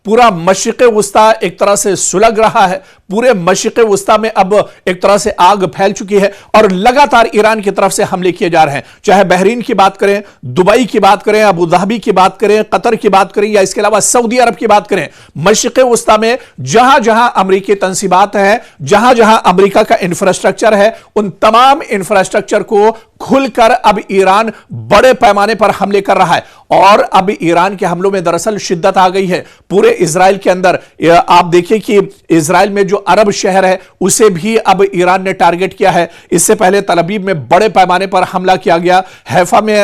पूरा मशरिक़ वस्ता एक तरह से सुलग रहा है। पूरे मशरिक़ वस्ता में अब एक तरह से आग फैल चुकी है और लगातार ईरान की तरफ से हमले किए जा रहे हैं। चाहे बहरीन की बात करें, दुबई की बात करें, अबू धाबी की बात करें, कतर की बात करें या इसके अलावा सऊदी अरब की बात करें, मशरिक़ वस्ता में जहां जहां अमेरिकी तंसीबात हैं, जहां जहां अमेरिका का इंफ्रास्ट्रक्चर है, उन तमाम इंफ्रास्ट्रक्चर को खुलकर अब ईरान बड़े पैमाने पर हमले कर रहा है। और अब ईरान के हमलों में दरअसल शिद्दत आ गई है। पूरे इजराइल के अंदर आप देखिए कि इजराइल में जो अरब शहर है उसे भी अब ईरान ने टारगेट किया है। इससे पहले तल अवीव में बड़े पैमाने पर हमला किया गया, हैफा में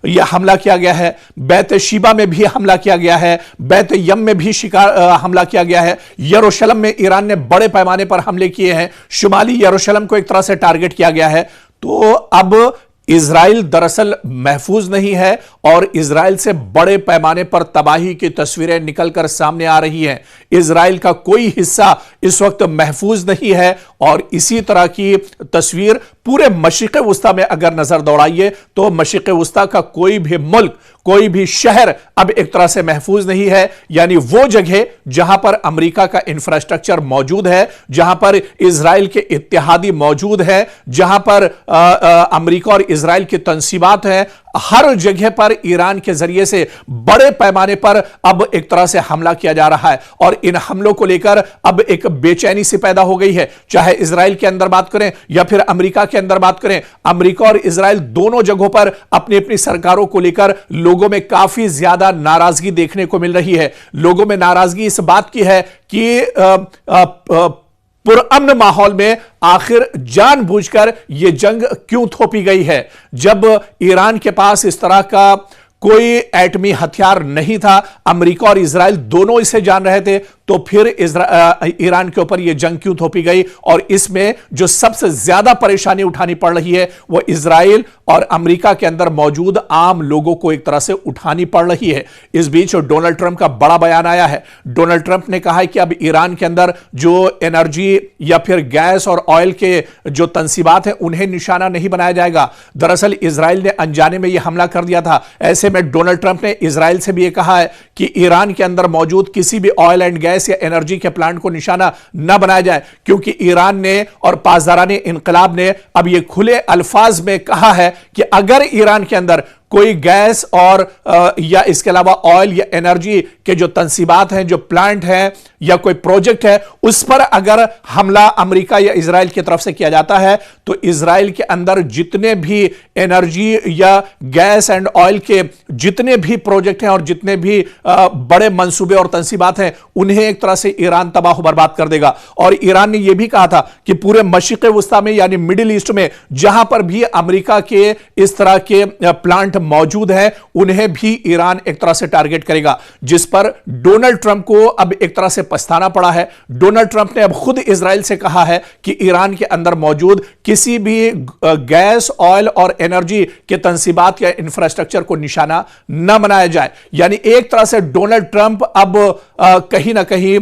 यह हमला किया गया है, बैत शीबा में भी हमला किया गया है, बैत यम में भी हमला किया गया है, यरूशलेम में ईरान ने बड़े पैमाने पर हमले किए हैं, शुमाली यरूशलेम को एक तरह से टारगेट किया गया है। तो अब इजराइल दरअसल महफूज नहीं है और इजराइल से बड़े पैमाने पर तबाही की तस्वीरें निकलकर सामने आ रही हैं। इजराइल का कोई हिस्सा इस वक्त महफूज नहीं है और इसी तरह की तस्वीर पूरे मशरिक़ वस्ता में अगर नजर दौड़ाइए तो मशरिक़ वस्ता का कोई भी मुल्क, कोई भी शहर अब एक तरह से महफूज नहीं है। यानी वो जगह जहां पर अमेरिका का इंफ्रास्ट्रक्चर मौजूद है, जहां पर इजराइल के इत्तेहादी मौजूद है, जहां पर अमेरिका और इजराइल की तंसीबात हैं, हर जगह पर ईरान के जरिए से बड़े पैमाने पर अब एक तरह से हमला किया जा रहा है और इन हमलों को लेकर अब एक बेचैनी सी पैदा हो गई है। चाहे इजराइल के अंदर बात करें या फिर अमेरिका के अंदर बात करें, अमेरिका और इजराइल दोनों जगहों पर अपनी अपनी सरकारों को लेकर लोगों में काफी ज्यादा नाराजगी देखने को मिल रही है। लोगों में नाराजगी इस बात की है कि पुरअमन माहौल में आखिर जानबूझकर यह जंग क्यों थोपी गई है। जब ईरान के पास इस तरह का कोई एटमी हथियार नहीं था, अमेरिका और इजराइल दोनों इसे जान रहे थे, तो फिर ईरान के ऊपर यह जंग क्यों थोपी गई। और इसमें जो सबसे ज्यादा परेशानी उठानी पड़ रही है वो इजराइल और अमेरिका के अंदर मौजूद आम लोगों को एक तरह से उठानी पड़ रही है। इस बीच डोनाल्ड ट्रंप का बड़ा बयान आया है। डोनाल्ड ट्रंप ने कहा है कि अब ईरान के अंदर जो एनर्जी या फिर गैस और ऑयल के जो तंसीबात हैं उन्हें निशाना नहीं बनाया जाएगा। दरअसल इजराइल ने अनजाने में यह हमला कर दिया था। ऐसे में डोनाल्ड ट्रंप ने इजराइल से भी यह कहा है कि ईरान के अंदर मौजूद किसी भी ऑयल एंड गैस या एनर्जी के प्लांट को निशाना न बनाया जाए, क्योंकि ईरान ने और पासदाराने इनकलाब ने अब यह खुले अल्फाज में कहा है कि अगर ईरान के अंदर कोई गैस और या इसके अलावा ऑयल या एनर्जी के जो तंसीबात हैं, जो प्लांट हैं या कोई प्रोजेक्ट है, उस पर अगर हमला अमेरिका या इजराइल की तरफ से किया जाता है तो इजराइल के अंदर जितने भी एनर्जी या गैस एंड ऑयल के जितने भी प्रोजेक्ट हैं और जितने भी बड़े मंसूबे और तंसीबात हैं उन्हें एक तरह से ईरान तबाह बर्बाद कर देगा। और ईरान ने यह भी कहा था कि पूरे मशरिक़ वस्ता में यानी मिडिल ईस्ट में जहां पर भी अमेरिका के इस तरह के प्लांट मौजूद है उन्हें भी ईरान एक तरह से टारगेट करेगा, जिस पर डोनाल्ड ट्रंप को अब एक तरह से पछताना पड़ा है। डोनाल्ड ट्रंप ने अब खुद इजराइल से कहा है कि ईरान के अंदर मौजूद किसी भी गैस, ऑयल और एनर्जी के तंसीबात या इंफ्रास्ट्रक्चर को निशाना न बनाया जाए। यानी एक तरह से डोनाल्ड ट्रंप अब कहीं ना कहीं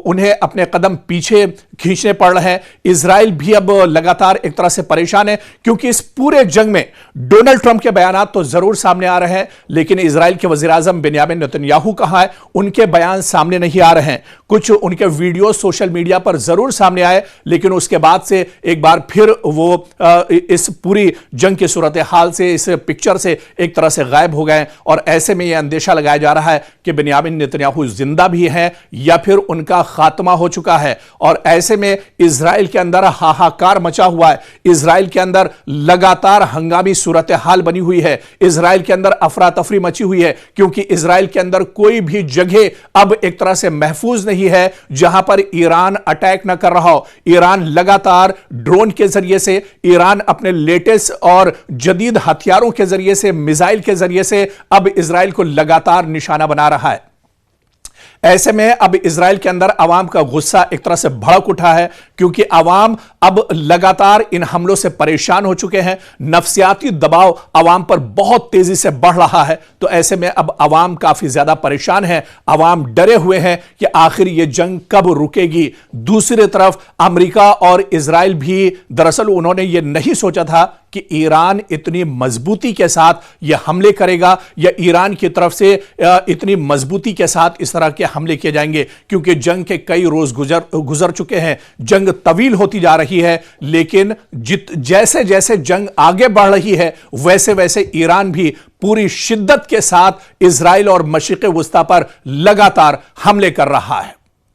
उन्हें अपने कदम पीछे खींचने पड़ रहे हैं। इजराइल भी अब लगातार एक तरह से परेशान है, क्योंकि इस पूरे जंग में डोनाल्ड ट्रंप के बयान तो जरूर सामने आ रहे हैं, लेकिन इजराइल के वजीर आजम बेंयामिन नेतन्याहू कहां है, उनके बयान सामने नहीं आ रहे हैं। कुछ उनके वीडियो सोशल मीडिया पर जरूर सामने आए, लेकिन उसके बाद से एक बार फिर वो इस पूरी जंग की सूरत हाल से, इस पिक्चर से एक तरह से गायब हो गए। और ऐसे में यह अंदेशा लगाया जा रहा है कि बेंयामिन नेतन्याहू जिंदा भी हैं या फिर उनका खात्मा हो चुका है। और ऐसे में इजराइल के अंदर हाहाकार मचा हुआ है। इजराइल के अंदर लगातार हंगामी सूरत हाल बनी हुई है। इजराइल के अंदर अफरा तफरी मची हुई है, क्योंकि इजराइल के अंदर कोई भी जगह अब एक तरह से महफूज नहीं है जहां पर ईरान अटैक ना कर रहा हो। ईरान लगातार ड्रोन के जरिए से, ईरान अपने लेटेस्ट और जदीद हथियारों के जरिए से, मिसाइल के जरिए से अब इजराइल को लगातार निशाना बना रहा है। ऐसे में अब इजराइल के अंदर अवाम का गुस्सा एक तरह से भड़क उठा है। क्योंकि आवाम अब लगातार इन हमलों से परेशान हो चुके हैं। नफ्सियाती दबाव आवाम पर बहुत तेजी से बढ़ रहा है। तो ऐसे में अब आवाम काफी ज्यादा परेशान है, आवाम डरे हुए हैं कि आखिर यह जंग कब रुकेगी। दूसरी तरफ अमेरिका और इजराइल भी दरअसल उन्होंने यह नहीं सोचा था कि ईरान इतनी मजबूती के साथ यह हमले करेगा या ईरान की तरफ से इतनी मजबूती के साथ इस तरह के हमले किए जाएंगे, क्योंकि जंग के कई रोज गुजर चुके हैं, जंग तवील होती जा रही है। लेकिन जैसे जैसे जंग आगे बढ़ रही है वैसे वैसे ईरान भी पूरी शिद्दत के साथ इजराइल और मशरिक़ वुस्ता पर लगातार हमले कर रहा है।